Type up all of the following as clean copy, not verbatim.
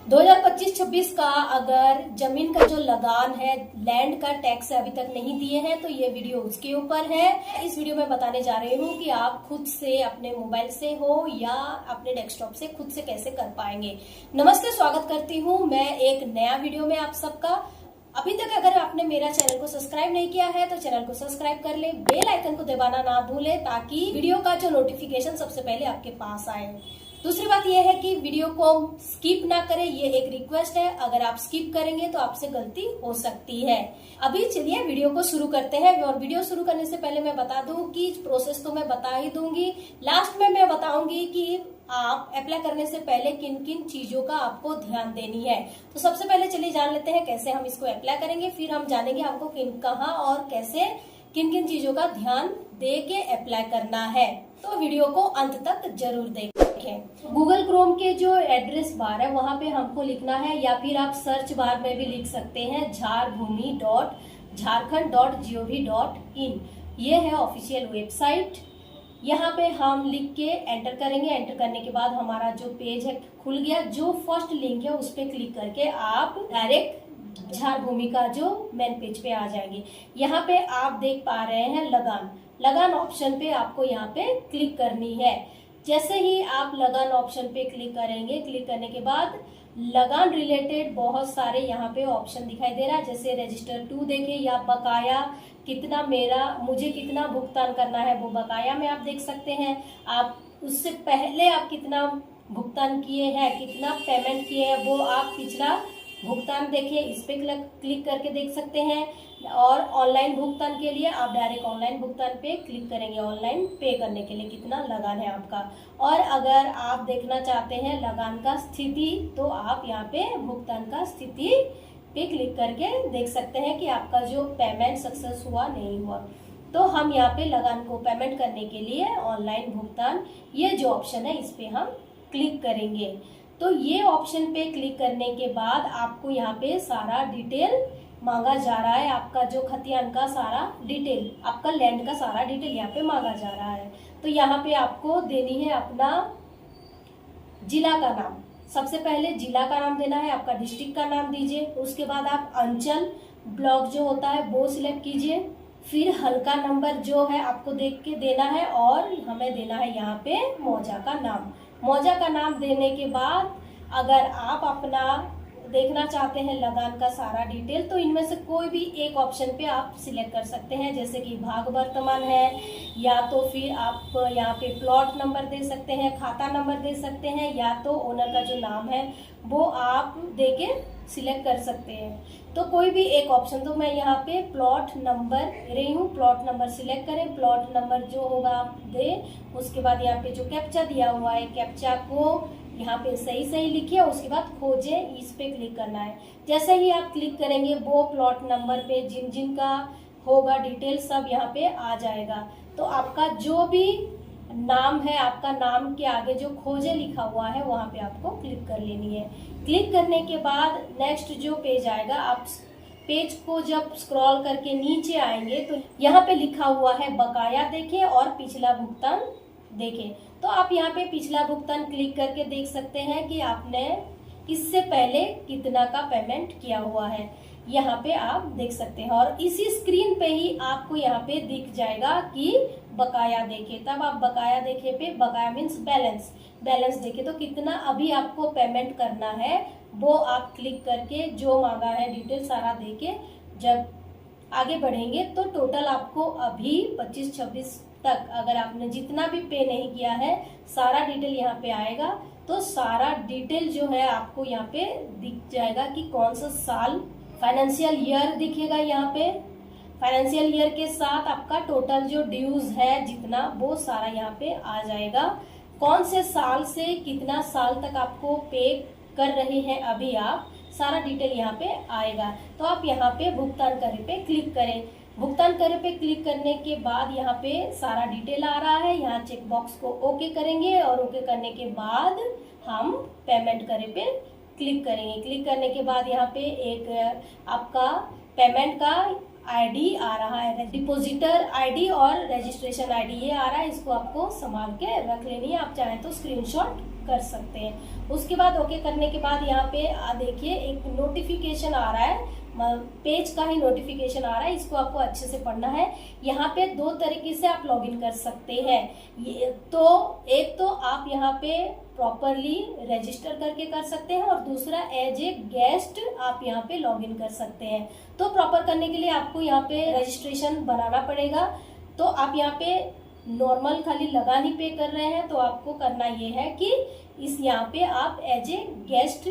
2025-26 का अगर जमीन का जो लगान है, लैंड का टैक्स अभी तक नहीं दिए हैं, तो ये वीडियो उसके ऊपर है। इस वीडियो में बताने जा रही हूँ कि आप खुद से अपने मोबाइल से हो या अपने डेस्कटॉप से खुद से कैसे कर पाएंगे। नमस्ते, स्वागत करती हूँ मैं एक नया वीडियो में आप सबका। अभी तक अगर आपने मेरा चैनल को सब्सक्राइब नहीं किया है तो चैनल को सब्सक्राइब कर ले, बेल आइकन को दबाना ना भूले ताकि वीडियो का जो नोटिफिकेशन सबसे पहले आपके पास आए। दूसरी बात यह है कि वीडियो को स्किप ना करें, ये एक रिक्वेस्ट है। अगर आप स्किप करेंगे तो आपसे गलती हो सकती है। अभी चलिए वीडियो को शुरू करते हैं। और वीडियो शुरू करने से पहले मैं बता दूं कि प्रोसेस तो मैं बता ही दूंगी, लास्ट में मैं बताऊंगी कि आप अप्लाई करने से पहले किन किन चीजों का आपको ध्यान देनी है। तो सबसे पहले चलिए जान लेते हैं कैसे हम इसको अप्लाई करेंगे, फिर हम जानेंगे आपको कहाँ और कैसे किन किन चीजों का ध्यान दे के अप्लाई करना है। तो वीडियो को अंत तक जरूर देखें। गूगल क्रोम के जो एड्रेस बार है वहां पे हमको लिखना है, या फिर आप सर्च बार में भी लिख सकते हैं झारभूमि.झारखंड.gov.in। ये है ऑफिशियल वेबसाइट। यहाँ पे हम लिख के एंटर करेंगे। एंटर करने के बाद हमारा जो पेज है खुल गया। जो फर्स्ट लिंक है उस पर क्लिक करके आप डायरेक्ट झारभूमि का जो मेन पेज पे आ जाएंगे। यहाँ पे आप देख पा रहे हैं लगान ऑप्शन पे आपको यहाँ पे क्लिक करनी है। जैसे ही आप लगान ऑप्शन पे क्लिक करेंगे, क्लिक करने के बाद लगान रिलेटेड बहुत सारे यहाँ पे ऑप्शन दिखाई दे रहा है, जैसे रजिस्टर टू देखे या बकाया कितना मुझे कितना भुगतान करना है वो बकाया में आप देख सकते हैं। आप उससे पहले आप कितना भुगतान किए हैं, कितना पेमेंट किए हैं वो आप पिछला भुगतान देखिए, इस पे क्लिक करके देख सकते हैं। और ऑनलाइन भुगतान के लिए आप डायरेक्ट ऑनलाइन भुगतान पे क्लिक करेंगे, ऑनलाइन पे करने के लिए कितना लगान है आपका। और अगर आप देखना चाहते हैं लगान का स्थिति तो आप यहाँ पे भुगतान का स्थिति पे क्लिक करके देख सकते हैं कि आपका जो पेमेंट सक्सेस हुआ नहीं हुआ। तो हम यहाँ पे लगान को पेमेंट करने के लिए ऑनलाइन भुगतान, ये जो ऑप्शन है इस पे हम क्लिक करेंगे। तो ये ऑप्शन पे क्लिक करने के बाद आपको यहाँ पे सारा डिटेल मांगा जा रहा है। आपका जो खतियान का सारा डिटेल, आपका लैंड का सारा डिटेल यहाँ पे मांगा जा रहा है। तो यहाँ पे आपको देनी है अपना जिला का नाम। सबसे पहले जिला का नाम देना है, आपका डिस्ट्रिक्ट का नाम दीजिए। उसके बाद आप अंचल ब्लॉक जो होता है वो सिलेक्ट कीजिए। फिर हल्का नंबर जो है आपको देख के देना है, और हमें देना है यहाँ पे मौजा का नाम। मौजा का नाम देने के बाद अगर आप अपना देखना चाहते हैं लगान का सारा डिटेल, तो इनमें से कोई भी एक ऑप्शन पे आप सिलेक्ट कर सकते हैं, जैसे कि भाग वर्तमान है, या तो फिर आप यहाँ पे प्लॉट नंबर दे सकते हैं, खाता नंबर दे सकते हैं, या तो ओनर का जो नाम है वो आप दे के सिलेक्ट कर सकते हैं। तो कोई भी एक ऑप्शन, तो मैं यहाँ पे प्लॉट नंबर दे रही हूँ, प्लॉट नंबर सिलेक्ट करें। प्लॉट नंबर जो होगा आप दें। उसके बाद यहाँ पे जो कैप्चा दिया हुआ है, कैप्चा को यहाँ पे सही लिखिए। उसके बाद खोजें, इस पे क्लिक करना है। जैसे ही आप क्लिक करेंगे वो प्लॉट नंबर पे जिन का होगा डिटेल सब यहाँ पे आ जाएगा। तो आपका जो भी नाम है, आपका नाम के आगे जो खोजे लिखा हुआ है वहां पे आपको क्लिक कर लेनी है। क्लिक करने के बाद नेक्स्ट जो पेज आएगा, आप पेज को जब स्क्रॉल करके नीचे आएंगे तो यहाँ पे लिखा हुआ है बकाया देखें और पिछला भुगतान देखें। तो आप यहाँ पे पिछला भुगतान क्लिक करके देख सकते हैं कि आपने इससे पहले कितना का पेमेंट किया हुआ है, यहाँ पे आप देख सकते हैं। और इसी स्क्रीन पे ही आपको यहाँ पे दिख जाएगा कि बकाया देखे। तब आप बकाया देखे पे, बकाया मीन्स बैलेंस देखे, तो कितना अभी आपको पेमेंट करना है वो आप क्लिक करके जो मांगा है डिटेल सारा देके जब आगे बढ़ेंगे तो टोटल आपको अभी 25-26 तक अगर आपने जितना भी पे नहीं किया है सारा डिटेल यहाँ पे आएगा। तो सारा डिटेल जो है आपको यहाँ पे दिख जाएगा कि कौन सा साल, फाइनेंशियल ईयर दिखेगा यहाँ पे। फाइनेंशियल ईयर के साथ आपका टोटल जो ड्यूज है जितना, वो सारा यहाँ पे आ जाएगा। कौन से साल से कितना साल तक आपको पे कर रहे हैं अभी आप, सारा डिटेल यहाँ पे आएगा। तो आप यहाँ पे भुगतान करे पे क्लिक करें। भुगतान करे पे क्लिक करने के बाद यहाँ पे सारा डिटेल आ रहा है। यहाँ चेक बॉक्स को ओके करेंगे और ओके करने के बाद हम पेमेंट करे पे क्लिक करेंगे। क्लिक करने के बाद यहाँ पे एक आपका पेमेंट का आईडी आ रहा है, डिपॉजिटर आईडी और रजिस्ट्रेशन आईडी ये आ रहा है। इसको आपको संभाल के रख लेनी है, आप चाहें तो स्क्रीनशॉट कर सकते हैं। उसके बाद ओके करने के बाद यहाँ पे देखिए एक नोटिफिकेशन आ रहा है, पेज का ही नोटिफिकेशन आ रहा है, इसको आपको अच्छे से पढ़ना है। यहाँ पे दो तरीके से आप लॉगिन कर सकते हैं। एक तो आप यहाँ पे प्रॉपरली रजिस्टर करके कर सकते हैं और दूसरा एज ए गेस्ट आप यहाँ पे लॉगिन कर सकते हैं। तो प्रॉपर करने के लिए आपको यहाँ पे रजिस्ट्रेशन बनाना पड़ेगा। तो आप यहाँ पे नॉर्मल खाली लगान ही पे कर रहे हैं, तो आपको करना ये है कि यहाँ पे आप एज ए गेस्ट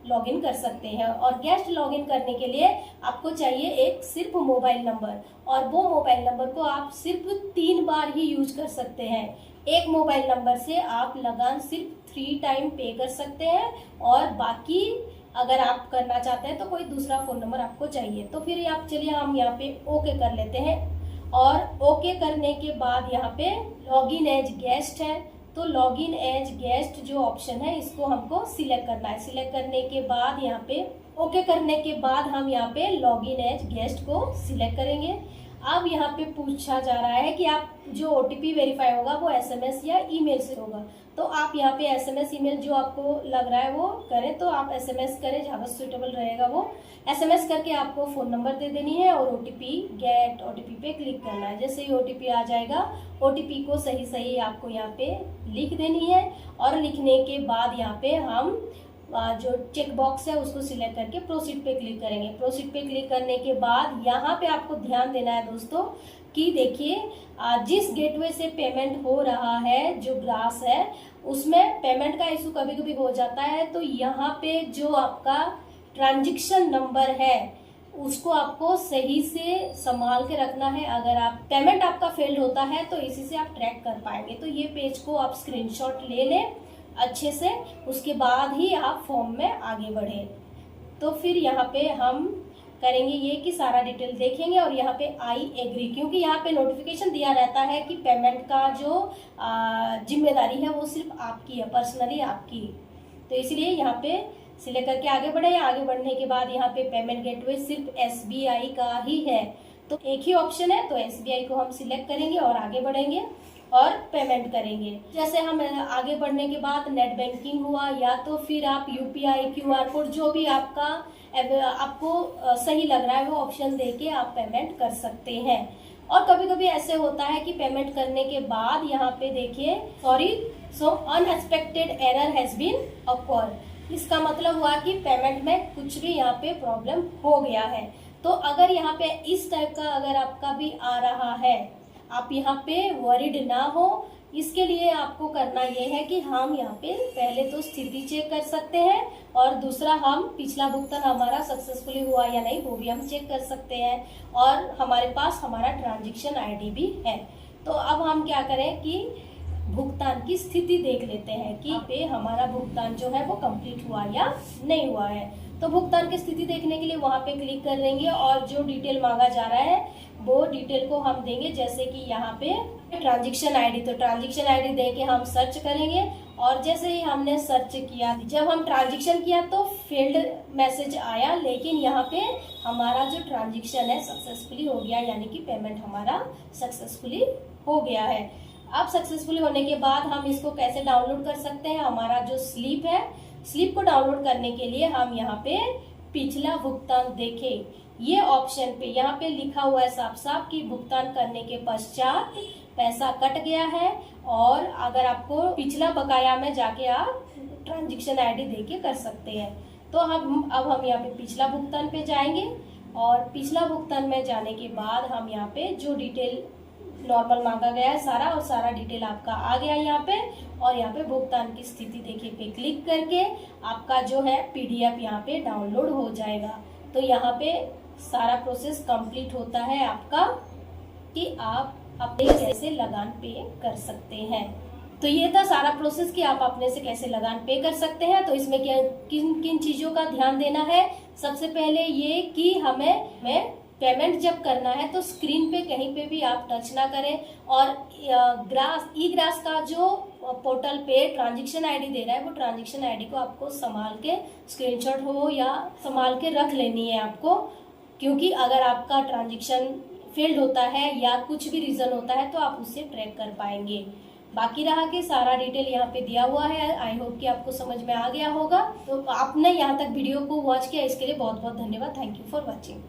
लॉगिन कर सकते हैं। और गेस्ट लॉगिन करने के लिए आपको चाहिए एक सिर्फ मोबाइल नंबर, और वो मोबाइल नंबर को आप सिर्फ 3 बार ही यूज कर सकते हैं। एक मोबाइल नंबर से आप लगान सिर्फ 3 टाइम पे कर सकते हैं, और बाकी अगर आप करना चाहते हैं तो कोई दूसरा फोन नंबर आपको चाहिए। तो फिर आप चलिए हम यहाँ पे ओके कर लेते हैं। और ओके करने के बाद यहाँ पे लॉगिन एज गेस्ट है, तो लॉगिन एज गेस्ट जो ऑप्शन है इसको हमको सिलेक्ट करना है। सिलेक्ट करने के बाद यहाँ पे ओके करने के बाद हम यहाँ पे लॉगिन एज गेस्ट को सिलेक्ट करेंगे। अब यहाँ पे पूछा जा रहा है कि आप जो ओटीपी वेरीफाई होगा वो एसएमएस या ईमेल से होगा, तो आप यहाँ पे एसएमएस ईमेल जो आपको लग रहा है वो करें, तो आप एसएमएस करें, जहाँ सुटेबल रहेगा वो एसएमएस करके आपको फोन नंबर दे देनी है और ओटीपी गेट ओटीपी पे क्लिक करना है। जैसे ही ओटीपी आ जाएगा, ओटीपी को सही सही आपको यहाँ पे लिख देनी है, और लिखने के बाद यहाँ पे हम जो चेक बॉक्स है उसको सिलेक्ट करके प्रोसीड पे क्लिक करेंगे। प्रोसीड पे क्लिक करने के बाद यहाँ पे आपको ध्यान देना है दोस्तों कि देखिए जिस गेटवे से पेमेंट हो रहा है, जो ग्रास है, उसमें पेमेंट का इशू कभी कभी हो जाता है। तो यहाँ पे जो आपका ट्रांजैक्शन नंबर है उसको आपको सही से संभाल के रखना है। अगर आप पेमेंट आपका फेल्ड होता है तो इसी से आप ट्रैक कर पाएंगे। तो ये पेज को आप स्क्रीनशॉट ले लें अच्छे से, उसके बाद ही आप फॉर्म में आगे बढ़े। तो फिर यहाँ पे हम करेंगे ये कि सारा डिटेल देखेंगे और यहाँ पे आई एग्री, क्योंकि यहाँ पे नोटिफिकेशन दिया रहता है कि पेमेंट का जो जिम्मेदारी है वो सिर्फ आपकी है, पर्सनली आपकी। तो इसलिए यहाँ पे सिलेक्ट करके आगे बढ़े। आगे बढ़ने के बाद यहाँ पे पेमेंट गेटवे सिर्फ एसबीआई का ही है, तो एक ही ऑप्शन है, तो एसबीआई को हम सिलेक्ट करेंगे और आगे बढ़ेंगे और पेमेंट करेंगे। जैसे हम आगे बढ़ने के बाद नेट बैंकिंग हुआ, या तो फिर आप यूपीआई क्यूआर कोड, जो भी आपको सही लग रहा है वो ऑप्शन देके आप पेमेंट कर सकते हैं। और कभी कभी ऐसे होता है कि पेमेंट करने के बाद यहाँ पे देखिए so unexpected error has been occur, इसका मतलब हुआ कि पेमेंट में कुछ भी यहाँ पे प्रॉब्लम हो गया है। तो अगर यहाँ पे इस टाइप का अगर आपका भी आ रहा है, आप यहाँ पे वरीड ना हो, इसके लिए आपको करना ये है कि हम यहाँ पे पहले तो स्थिति चेक कर सकते हैं, और दूसरा हम पिछला भुगतान हमारा सक्सेसफुली हुआ या नहीं वो भी हम चेक कर सकते हैं, और हमारे पास हमारा ट्रांजैक्शन आईडी भी है। तो अब हम क्या करें कि भुगतान की स्थिति देख लेते हैं कि पे हमारा भुगतान जो है वो कंप्लीट हुआ या नहीं हुआ है। तो भुगतान की स्थिति देखने के लिए वहां पे क्लिक कर देंगे, और जो डिटेल मांगा जा रहा है वो डिटेल को हम देंगे। जैसे कि यहाँ पे ट्रांजैक्शन आईडी, तो ट्रांजैक्शन आईडी दे के हम सर्च करेंगे, और जैसे ही हमने सर्च किया, जब हम ट्रांजैक्शन किया तो फेल्ड मैसेज आया, लेकिन यहाँ पे हमारा जो ट्रांजैक्शन है सक्सेसफुली हो गया, यानी कि पेमेंट हमारा सक्सेसफुली हो गया है। अब सक्सेसफुली होने के बाद हम इसको कैसे डाउनलोड कर सकते हैं, हमारा जो स्लिप है, स्लिप को डाउनलोड करने के लिए हम यहाँ पे पिछला भुगतान देखें, ये ऑप्शन पे यहाँ पे लिखा हुआ है साफ साफ कि भुगतान करने के पश्चात पैसा कट गया है, और अगर आपको पिछला बकाया में जाके आप ट्रांजैक्शन आईडी देके कर सकते हैं। तो अब हम यहाँ पे पिछला भुगतान पे जाएंगे, और पिछला भुगतान में जाने के बाद हम यहाँ पे जो डिटेल नॉर्मल मांगा गया है सारा, और सारा डिटेल आपका आ गया यहाँ पे, और यहाँ पे भुगतान की स्थिति देखिए पे क्लिक करके आपका जो है पीडीएफ यहाँ पे डाउनलोड हो जाएगा। तो यहाँ पे सारा प्रोसेस कंप्लीट होता है आपका कि आप अपने कैसे लगान पे कर सकते हैं। तो ये था सारा प्रोसेस कि आप अपने से कैसे लगान पे कर सकते हैं। तो इसमें किन किन चीजों का ध्यान देना है, सबसे पहले ये कि हमें पेमेंट जब करना है तो स्क्रीन पे कहीं पे भी आप टच ना करें, और ई ग्रास का जो पोर्टल पे ट्रांजैक्शन आईडी दे रहा है वो ट्रांजैक्शन आईडी को आपको संभाल के स्क्रीनशॉट हो या संभाल के रख लेनी है आपको, क्योंकि अगर आपका ट्रांजैक्शन फेल्ड होता है या कुछ भी रीजन होता है तो आप उससे ट्रैक कर पाएंगे। बाकी रहा कि सारा डिटेल यहाँ पे दिया हुआ है। आई होप कि आपको समझ में आ गया होगा। तो आपने यहाँ तक वीडियो को वॉच किया इसके लिए बहुत बहुत धन्यवाद। Thank you for watching.